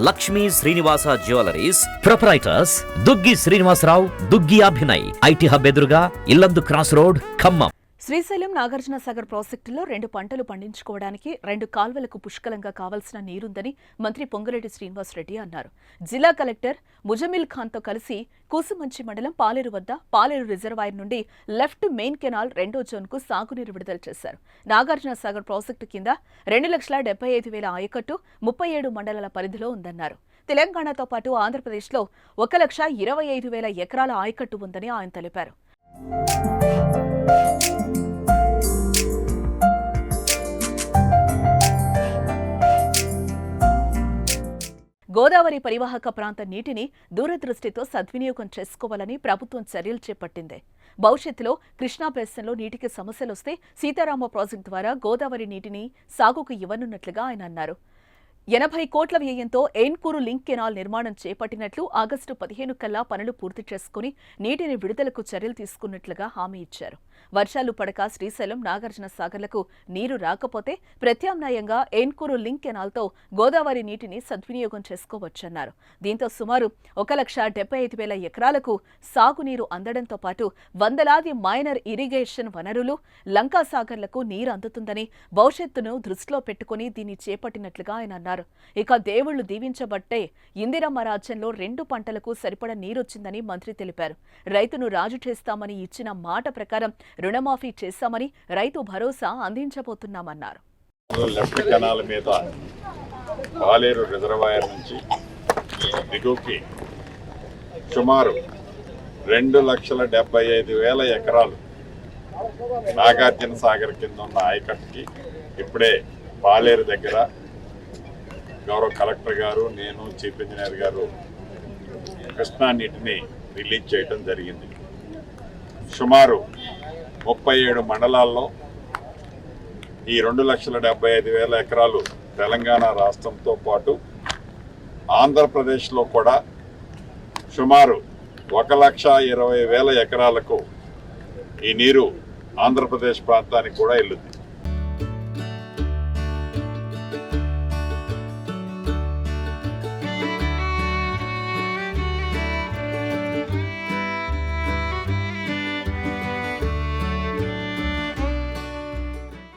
Lakshmi Srinivasa jewelleries proprietors Duggi Srinivasarao, Duggi Abhinay, IT hub ఎదురుగా Yellandu cross road, Khammam. Srisailam Nagarjuna Sagar ప్రాజెక్టులో 2 పంటలు పండించుకోవడానికి 2 కాల్వలకు పుష్కలంగా కావాల్సిన నీరుందని మంత్రి పొంగులేటి శ్రీనివాసరెడ్డి అన్నారు. జిల్లా కలెక్టర్ ముజమిల్ ఖాన్తో కలిసి కూసుమంచి మండలం పాలేరు వద్ద పాలేరు రిజర్వాయర్ నుండి లెఫ్ట్ మెయిన్ కెనాల్ 2వ జోన్కు సాగునీరు విడుదల చేశారు. నాగార్జున సాగర్ ప్రాజెక్టు కింద 2,75,000 ఆయకట్టు 37 మండలాల పరిధిలో ఉందన్నారు. తెలంగాణతో పాటు ఆంధ్రప్రదేశ్లో 1,25,000 ఎకరాల ఆయకట్టు ఉందని ఆయన తెలిపారు. గోదావరి పరివాహక ప్రాంత నీటిని దూరదృష్టితో సద్వినియోగం చేసుకోవాలని ప్రభుత్వం చర్యలు చేపట్టింది. భవిష్యత్తులో కృష్ణా బేసిన్లో నీటికి సమస్యలొస్తే సీతారామ ప్రాజెక్టు ద్వారా గోదావరి నీటిని సాగుకు ఇవ్వనున్నట్లుగా ఆయన అన్నారు. 80 కోట్ల వ్యయంతో ఏన్కూరు లింక్ కెనాల్ నిర్మాణం చేపట్టినట్లు ఆగస్టు 15 కల్లా పనులు పూర్తి చేసుకుని నీటిని విడుదలకు చర్యలు తీసుకున్నట్లుగా హామీ ఇచ్చారు. వర్షాలు పడక శ్రీశైలం నాగార్జున సాగర్లకు నీరు రాకపోతే ప్రత్యామ్నాయంగా ఏన్కూరు లింక్ కెనాల్తో గోదావరి నీటిని సద్వినియోగం చేసుకోవచ్చన్నారు. దీంతో సుమారు 1,75,000 ఎకరాలకు సాగునీరు అందడంతో పాటు వందలాది మైనర్ ఇరిగేషన్ వనరులు, లంకా సాగర్లకు నీరు అందుతుందని భవిష్యత్తును దృష్టిలో పెట్టుకుని దీన్ని చేపట్టినట్లుగా ఆయన అన్నారు. ఇక దేవుళ్లు దీవించబట్టే ఇందిరమ్మ రాజ్యంలో 2 పంటలకు సరిపడ నీరొచ్చిందని మంత్రి తెలిపారు. రైతును రాజు చేస్తామని ఇచ్చిన మాట ప్రకారం రుణమాఫీ చేశామని రైతు భరోసా అందించబోతున్నామన్నారు. లెఫ్ట్ కెనాల్ మీద పాలేరు రిజర్వాయర్ నుంచి దిగువకి సుమారు 2,75,000 ఎకరాలు నాగార్జున సాగర్ కింద ఉన్న ఆయకట్టుకి ఇప్పుడే పాలేరు దగ్గర గౌరవ కలెక్టర్ గారు, నేను, చీఫ్ ఇంజనీర్ గారు కృష్ణా నీటిని రిలీజ్ చేయడం జరిగింది. సుమారు 37 మండలాల్లో ఈ 2,75,000 ఎకరాలు తెలంగాణ రాష్ట్రంతో పాటు ఆంధ్రప్రదేశ్లో కూడా సుమారు 1,20,000 ఎకరాలకు ఈ నీరు ఆంధ్రప్రదేశ్ ప్రాంతానికి కూడా వెళ్తుంది.